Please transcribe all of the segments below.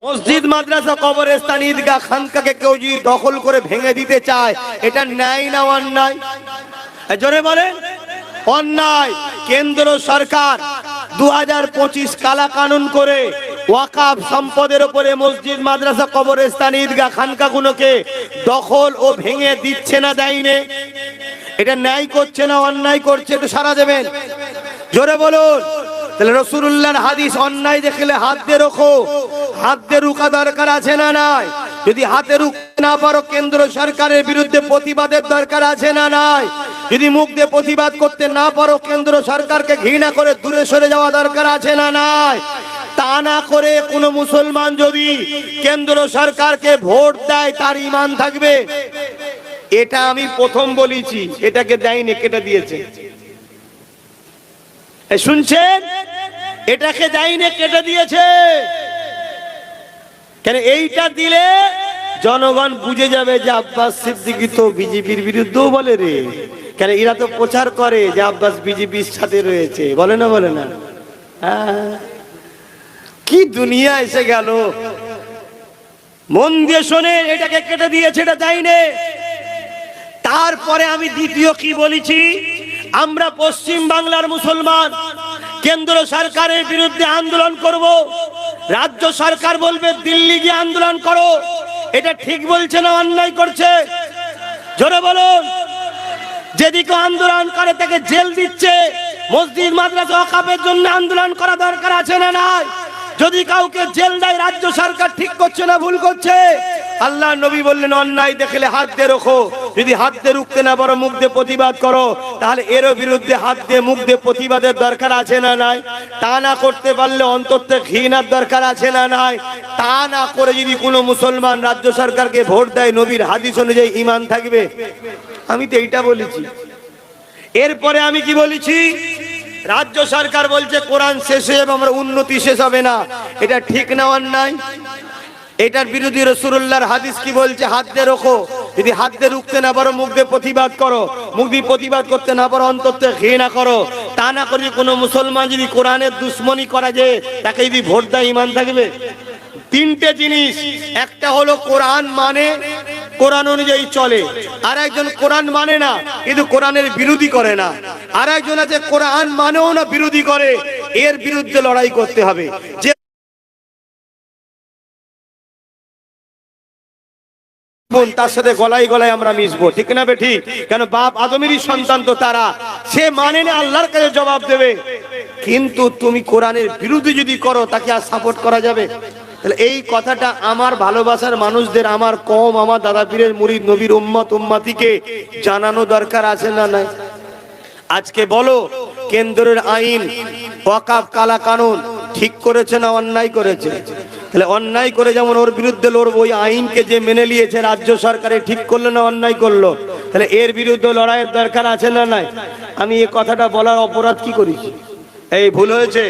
মসজিদ, মাদ্রাসা, কবরস্থান, ঈদগাহ, খানকাকে কেউ যদি দখল করে ভেঙে দিতে চায়, এটা ন্যায় না অন্যায়? জোরে বলেন অন্যায়। কেন্দ্র সরকার 2025 কালা কানুন করে ওয়াকাফ সম্পদের উপরে মসজিদ, মাদ্রাসা, কবরস্থান, ঈদগাহ, খানকাগুলোকে দখল ও ভেঙে দিচ্ছে না, দেয়নি? এটা ন্যায় করছে না অন্যায় করছে? একটু সাড়া দেবেন, জোরে বলুন। তাহলে রাসূলুল্লাহর হাদিস, অন্যায় দেখলে হাত দিয়ে রোখো। হাত দিয়ে রুকা দরকার আছে না নাই? যদি হাতে রুখতে না পারো, কেন্দ্র সরকারের বিরুদ্ধে প্রতিবাদের দরকার আছে না নাই? যদি মুখ দিয়ে প্রতিবাদ করতে না পারো, কেন্দ্র সরকারকে ঘৃণা করে দূরে সরে যাওয়া দরকার আছে না নাই? তা না করে কোন মুসলমান যদি কেন্দ্র সরকারকে ভোট দেয়, তার ঈমান থাকবে? এটা আমি প্রথম বলেছি, এটাকে দেয়নি, কেটে দিয়েছে। শুনছেন? এটাকে দেয়নি, কেটে দিয়েছে। কেন? এইটা দিলে জনগণ বুঝে যাবে যে আব্বাস সিদ্দিকী তো বিজেপির বিরুদ্ধেও বলে রে। কেন? এরা তো প্রচার করে যে আব্বাস বিজেপির সাথে রয়েছে, বলে না? বলে না? কি দুনিয়া এসে গেল। মন দিয়ে শোনে, এটাকে কেটে দিয়েছে, এটা দেয়নি। তারপরে আমি দ্বিতীয় কি বলেছি, আমরা পশ্চিম বাংলার মুসলমান কেন্দ্র সরকারের বিরুদ্ধে আন্দোলন করব। রাজ্য সরকার বলবে দিল্লি গিয়ে আন্দোলন করো। এটা ঠিক বলছে না অন্যায় করছে? জোরে বলুন। যেদিকে আন্দোলন করে তাকে জেল দিচ্ছে। মসজিদ, মাদ্রাসা, ওয়াকাফের জন্য আন্দোলন করা দরকার আছে না নাই? যদি কাউকে জেল দেয়, রাজ্য সরকার ঠিক করছে না ভুল করছে? আল্লাহ নবী বললেন, অন্যায় দেখলে হাত দিয়ে রোখো। যদি হাত দিয়ে রুখতে না পারো, মুখ দিয়ে প্রতিবাদ করো। তাহলে এরও বিরুদ্ধে হাত দিয়ে মুখ দিয়ে প্রতিবাদের দরকার আছে না নাই? তা না করতে পারলে অন্তর থেকে ঘৃণার দরকার আছে না নাই? তা না করে যদি কোনো মুসলমান রাজ্য সরকারকে ভোট দেয়, নবীর হাদিস অনুযায়ী ঈমান থাকবে? আমি তো এইটা বলেছি। এরপরে আমি কি বলেছি? রাজ্য সরকার বলছে কোরআন শেষ হয়ে যাবে, আমরা উন্নতি শেষ হবে না। এটা ঠিক না অন্যায়? এটার বিরোধী রাসূলুল্লাহর হাদিস কি বলছে? হাত দিয়ে রোখো। যদি হাত দিয়ে রুখতে না পারো, মুখ দিয়ে প্রতিবাদ করো। মুখ দিয়ে প্রতিবাদ করতে না পারো, অন্তর থেকে ঘৃণা করো। তা না করে কোনো মুসলমান যদি কোরআনের দুশ্মনী করা যায়, তাকে যদি ভোট দেয়, ঈমান থাকবে? তিনটে জিনিস। একটা হলো কোরআন মানে, কোরআন অনুযায়ী চলে। আর একজন কোরআন মানে না, কিন্তু কোরআনের বিরোধী করে না। আর একজন আছে কোরআন মানেও না, বিরোধী করে। এর বিরুদ্ধে লড়াই করতে হবে। যে তার সাথে গলায় গলায় আমরা মিশবো, ঠিক না বেঠিক? কেন? বাপ আদমেরই সন্তান তো তারা। সে মানে না, আল্লাহর কাছে জবাব দেবে। কিন্তু তুমি কোরআনের বিরুদ্ধে যদি করো, তাকে আর সাপোর্ট করা যাবে? তাহলে এই কথাটা আমার ভালোবাসার মানুষদের, আমার কম, আমার দাদা পীরের মুরিদ, নবীর উম্মত উম্মতিকে জানানো দরকার আছে না নাই? আজকে বলো, কেন্দ্রের আইন, ওয়াকাফ কালা কানুন ঠিক করেছে না অন্যায় করেছে? তাহলে অন্যায় করে যেমন ওর বিরুদ্ধে লড়বো, ওই আইনকে যে মেনে নিয়েছে রাজ্য সরকারে, ঠিক করলো না অন্যায় করলো? তাহলে এর বিরুদ্ধে লড়াইয়ের দরকার আছে না নাই? আমি এই কথাটা বলার অপরাধ কি করেছি? এই ভুল হয়েছে?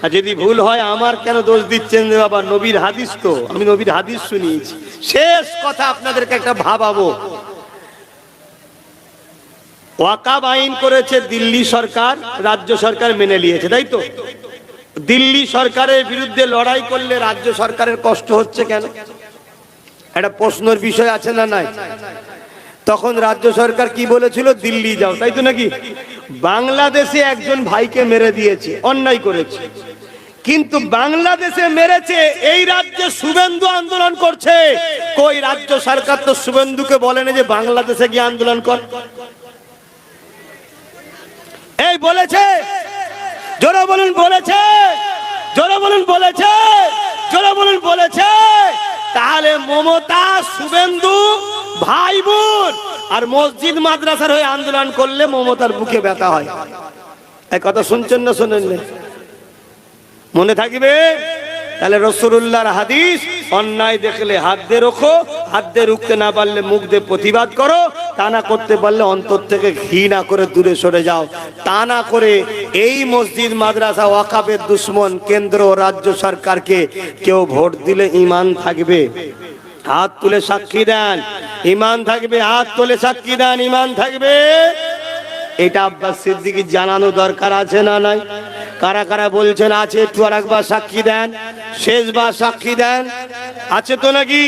আর যদি ভুল হয়, আমার কেন দোষ দিচ্ছেন বাবা? নবীর হাদিস তো, আমি নবীর হাদিস শুনিয়েছি। শেষ কথা আপনাদেরকে একটা ভাবাবো। ওয়াকাফ আইন করেছে দিল্লি সরকার, রাজ্য সরকার মেনে নিয়েছে, তাই তো? দিল্লি সরকারের বিরুদ্ধে লড়াই করলে রাজ্য সরকারের কষ্ট হচ্ছে কেন? একটা প্রশ্নের বিষয় আছে না নাই? তখন রাজ্য সরকার কি বলেছিল? দিল্লি যাও, তাই তো নাকি? বাংলাদেশে একজন ভাইকে মেরে দিয়েছে, অন্যায় করেছে, কিন্তু বাংলাদেশে মেরেছে, এই রাজ্যে শুভেন্দু আন্দোলন করছে। কই রাজ্য সরকার তো শুভেন্দুকে বলেনি যে বাংলাদেশে গিয়ে আন্দোলন কর? এই বলেছে? জোরে বলুন বলেছে? জোরে বলুন বলেছে? জোরে বলুন বলেছে? তাহলে মমতা, শুভেন্দু ভাই বোন, আর মসজিদ মাদ্রাসার হয়ে আন্দোলন করলে মমতার বুকে ব্যথা হয়। এই কথা শুনছেন না শোনেন না? মনে থাকবে। তাহলে রাসূলুল্লাহর হাদিস, অন্যায় দেখলে হাত দিয়ে রোখো। হাত দিয়ে রুখতে না পারলে মুখ দিয়ে প্রতিবাদ করো। তা না করতে পারলে অন্তর থেকে ঘৃণা করে দূরে সরে যাও। তা না করে এই মসজিদ, মাদ্রাসা, ওয়াকাফের দুশ্মন কেন্দ্র ও রাজ্য সরকারকে কেউ ভোট দিলে ঈমান থাকবে? হাত তুলে সাক্ষী দেন, ঈমান থাকবে। হাত তুলে সাক্ষী দেন, ঈমান থাকবে। এটা আব্বাস সিদ্দিকী জানানো দরকার আছে না নাই? কারা কারা বলছেন আছে একটু আরেকবার সাক্ষী দেন, শেষবার সাক্ষী দেন, আছে তো নাকি?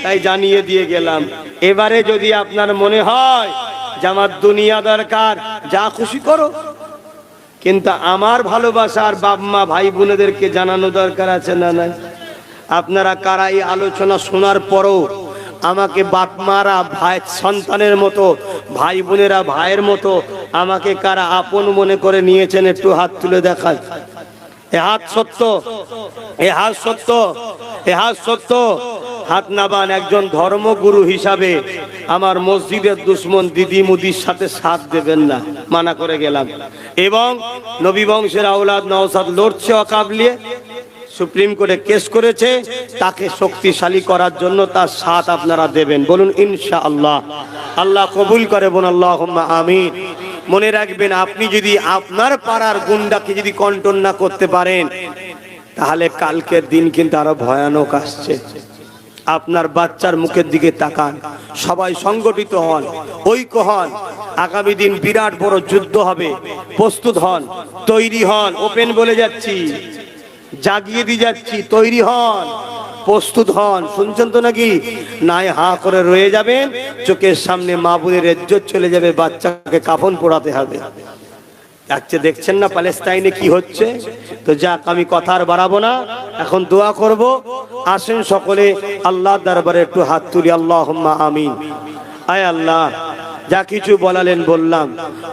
তাই জানিয়ে দিয়ে গেলাম। এবারে যদি আপনার মনে হয় যে আমার দুনিয়া দরকার, যা খুশি করো, কিন্তু আমার ভালোবাসার বাপ মা ভাই বোনেদেরকে জানানো দরকার আছে না নাই? আপনারা কারা এই আলোচনা শোনার পরও আমাকে বাপ মারা ভাই সন্তানের মতো, ভাই বোনেরা ভাইয়ের মতো আমাকে কারা আপন মনে করে নিয়েছেন? একটু হাত তুলে দেখান। এ হাত সত্য, এ হাত সত্য, এ হাত সত্য। হাত নাবান। একজন ধর্মগুরু হিসাবে আমার মসজিদের দুশ্মন দিদি মুদির সাথে সাথ দেবেন না, মানা করে গেলাম। এবং নবী বংশের আওলাদ নওশাদ লড়ছে অকাবলিয়ে, সুপ্রিম কোর্টে কেস করেছে, তাকে শক্তিশালী করার জন্য তার সাথ আপনারা দেবেন। বলুন ইনশাআল্লাহ। আল্লাহ কবুল করে, বলুন আল্লাহুম্মা আমিন। মনে রাখবেন, আপনি যদি আপনার পাড়ার গুন্ডাকে যদি কন্ট্রোল না করতে পারেন, তাহলে কালকের দিন কিন্তু আরো ভয়ানক আসছে। আপনার বাচ্চার মুখের দিকে তাকান, সবাই সংগঠিত হন, ঐক্য হন। আগামী দিন বিরাট বড় যুদ্ধ হবে, প্রস্তুত হন, তৈরি হন। ওপেন বলে যাচ্ছি, জাগিয়ে দিয়ে যাচ্ছি, তৈরি হন, প্রস্তুত হন। শুনছেন তো নাকি? নাই হা করে রয়ে যাবেন, চোখের সামনে মা বোনের ইজ্জত চলে যাবে, বাচ্চাকে কাফন পোড়াতে হবে। দেখছেন না প্যালেস্টাইনে কি হচ্ছে? তো যাক, আমি কথা আর বাড়াবো না, এখন দোয়া করব। আসেন সকলে আল্লাহর দরবারে একটু হাত তুলি, আল্লাহুম্মা আমিন। আয় আল্লাহ, যা কিছু বলালেন বললাম,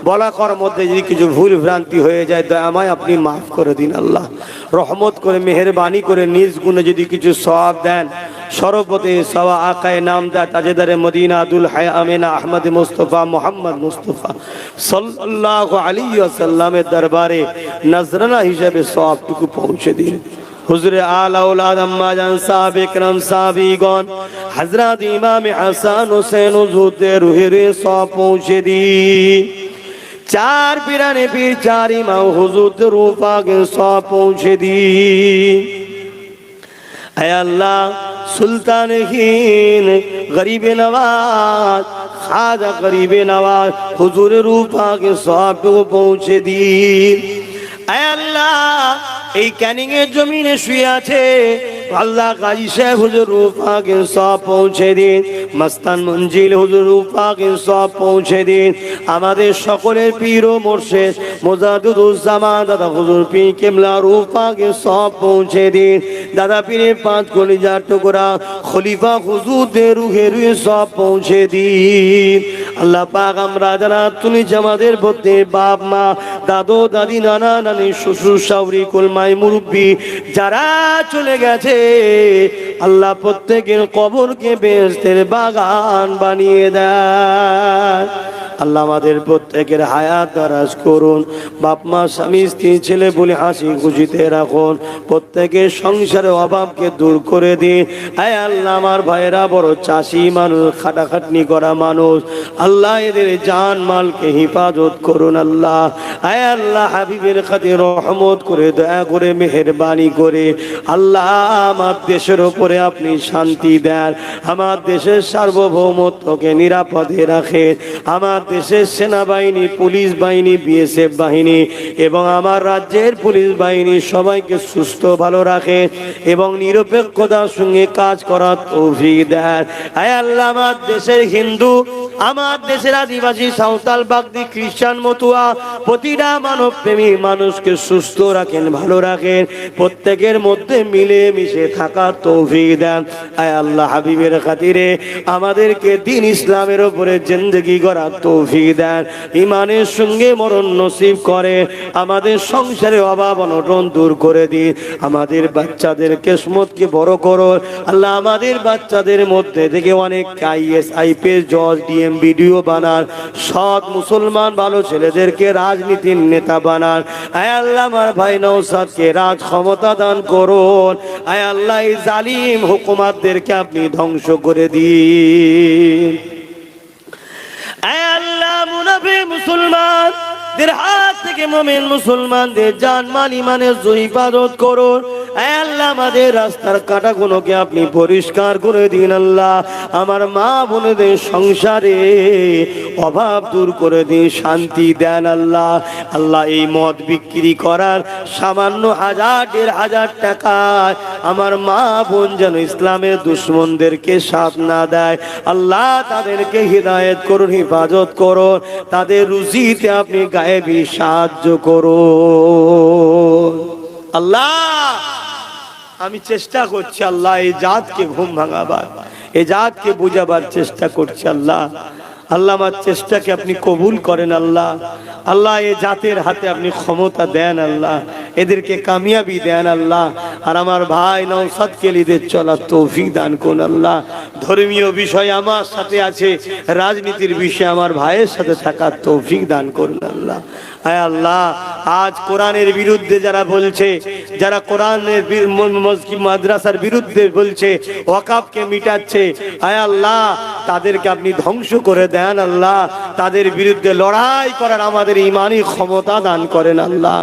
বলা করার মধ্যে যদি কিছু ভুল ভ্রান্তি হয়ে যায়, দয়াময় আপনি মাফ করে দিন আল্লাহ। রহমত করে মেহেরবানি করে নিজ গুণে যদি কিছু সওয়াব দেন, সর্বপতি সওয়া আকায়ে নামদার তাজেদারে মদিনা আদুল হায়া আমিনা আহমদ মুস্তফা মোহাম্মদ মুস্তফা সাল্লাল্লাহু আলাইহি ওয়াসাল্লামের দরবারে নজরানা হিসেবে সওয়াবটুকু পৌঁছে দিন। হুজুরে আলা আওলাদ আম্মা জান সাহাবে کرام সাহাবীগণ হযরত ইমাম হাসান হোসেন হুজুরের রুহের সওয়াব পৌঁছে দিন। চার পীরানে পীর, চার ইমাম হুজুরের রূহ পাকে সওয়াব পৌঁছে দিন। اے اللہ سلطان ہند غریب نواز خواجہ غریب نواز حضور روح پاک صاحب کو پہنچے دی۔ اے اللہ এই ক্যানিং এর জমিনে শুয়ে আছে আল্লাহ, গাজী সাহেব হুজুর রূহ পাকে সওয়াব পৌঁছে দিন। মস্তান মঞ্জিল হুজুর রূহ পাকে সওয়াব পৌঁছে দিন। আমাদের সকলের পীর ও মুর্শিদ মুজাদ্দিদুজ্জামান দাদা হুজুর পীর কিবলা রূহ পাকে সওয়াব পৌঁছে দিন। দাদা পীরের পাঁচ কলিজার টুকরা খলিফা হুজুরদের রুহের সওয়াব পৌঁছে দিন। আল্লাহ পাক আমরা যারা তুলেছি আমাদের মধ্যে বাপ মা দাদু দাদি নানা নানি শ্বশুর শাশুড়ি কুলমাই মুরব্বী যারা চলে গেছে, আল্লাহ প্রত্যেকের কবরকে বেহেশতের বাগান বানিয়ে দেয়। আল্লাহ আমাদের প্রত্যেকের হায়াত দারাজ করুন। বাপ মা স্বামী স্ত্রী ছেলে বলে হাসি খুশিতে রাখুন। প্রত্যেকের সংসারের অভাবকে দূর করে দিন। আয় আল্লাহ, আমার ভাইয়েরা বড় চাষি মানুষ, খাটাখাটনি করা মানুষ, আল্লাহ এদের জান মালকে হিফাজত করুন আল্লাহ। আয় আল্লাহ, হাবিবের খাতির রহমত করে দয়া করে মেহেরবানি করে আল্লাহ আমার দেশের উপরে আপনি শান্তি দেন। আমার দেশের সার্বভৌমত্বকে নিরাপদে রাখেন। আমার দেশের সেনাবাহিনী, পুলিশ বাহিনী, বিএসএফ বাহিনী এবং আমার রাজ্যের পুলিশ বাহিনী সবাইকে সুস্থ ভালো রাখে এবং নিরপেক্ষতার সঙ্গে কাজ করার তৌফিক দেন। আয় আল্লাহ, আমার দেশের হিন্দু, আমার দেশের আদিবাসী, সাঁওতাল, বাগদি, খ্রিস্টান, মতুয়া প্রতিটা মানব প্রেমী মানুষকে সুস্থ রাখেন, ভালো রাখেন। প্রত্যেকের মধ্যে মিলে মিশে থাকার তৌফিক দেন। আয় আল্লাহ, হাবিবের খাতিরে আমাদেরকে দ্বীন ইসলামের উপরে জিন্দেগি করার তৌফিক দেন। ইমানের সঙ্গে মরণ নসিব করে আমাদের সংসারে অভাব অনটন দূর করে দিন। আমাদের বাচ্চাদের কিসমতকে বড় করো আল্লাহ। আমাদের বাচ্চাদের মধ্যে থেকে অনেক আইএস আইপিএস জজ ডিএম ভিডিও বানান, সৎ মুসলমান ভালো ছেলেদেরকে রাজনীতির নেতা বানান। আয় আল্লাহ, আমার ভাই নওশাদকে রাজ ক্ষমতা দান করুন। আয় আল্লাহ, এই জালিম হুকুমাতদেরকে আপনি ধ্বংস করে দিন। আয় আল্লাহ, মুনাফিক মুসলমান কাফেরদের হাত থেকে মুমিন মুসলমানদের জানমাল ইমানের হিফাজত করুন। হে আল্লাহ, আমাদের রাস্তার কাঁটাগুলোকে আপনি পরিষ্কার করে দিন আল্লাহ। আমার মা বোনদের সংসারে অভাব দূর করে দিন, শান্তি দেন আল্লাহ। আল্লাহ, এই মদ বিক্রি করার সামান্য 1000-1500 টাকায় আমার মা বোন যেন ইসলামের দুশ্মনদেরকে সাথ না দেয় আল্লাহ, তাদেরকে হিদায়াত করুন, হিফাজত করুন, তাদের রুজিতে আপনি গায়েবী সাহায্য করুন আল্লাহ। আমি চেষ্টা করছি আল্লাহ, এই জাতকে ঘুম ভাঙাবার, এই জাতকে বুঝাবার চেষ্টা করছি আল্লাহ। আল্লাহ, আমার চেষ্টাকে আপনি কবুল করেন আল্লাহ। আল্লাহ, এই জাতের হাতে আপনি ক্ষমতা দেন আল্লাহ, এদেরকে কামিয়াবি দেন আল্লাহ। আর আমার ভাই নওশাদকে লিদের চলার তৌফিক দান করুন আল্লাহ। ধর্মীয় বিষয় আমার সাথে আছে, রাজনীতির বিষয়ে আমার ভাইয়ের সাথে থাকার তৌফিক দান করুন আল্লাহ। আয় আল্লাহ, আজ কোরআনের বিরুদ্ধে যারা বলছে, যারা কোরআনের মসজিদ মাদ্রাসার বিরুদ্ধে বলছে, ওয়াকাফকে মিটাচ্ছে, আয় আল্লাহ, তাদেরকে আপনি ধ্বংস করে দেন আল্লাহ। তাদের বিরুদ্ধে লড়াই করার আমাদের ঈমানি ক্ষমতা দান করেন আল্লাহ।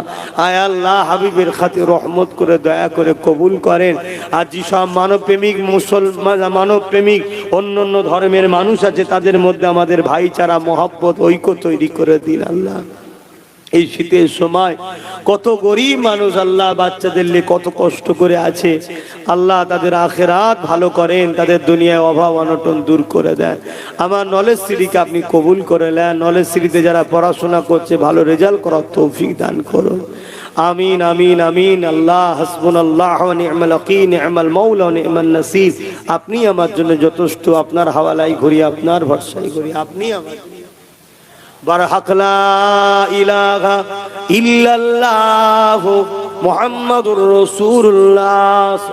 আয় আল্লাহ, হাবিবের খাতির রহমত করে দয়া করে কবুল করেন। আর যেসব মানবপ্রেমিক মুসলমান, মানবপ্রেমিক অন্য অন্য ধর্মের মানুষ আছে, তাদের মধ্যে আমাদের ভাইচারা, মহব্বত, ঐক্য তৈরি করে দিন আল্লাহ। এই শীতের সময় কত গরিব মানুষ আল্লাহ বাচ্চাদের নিয়ে কত কষ্ট করে আছে আল্লাহ, তাদের আখিরাত ভালো করেন, তাদের দুনিয়ায় অভাব অনটন দূর করে দেন। আমার নলেজ সিটিকে আপনি কবুল করে নেন। নলেজ সিটিতে যারা পড়াশোনা করছে ভালো রেজাল্ট করার তৌফিক দান করুন। আমিন আমিন আমিন। আল্লাহ হাসবুনাল্লাহ ওয়া নি'মাল ওয়াকিল, নি'মাল মাওলা ওয়া নি'মান নাসির। আপনি আমার জন্য যথেষ্ট, আপনার হাওয়ালায় ঘুরি, আপনার ভরসায় ঘুরি, আপনি আমার বারহাক লা ইলাহা ইল্লাল্লাহু মুহাম্মাদুর রাসূলুল্লাহ।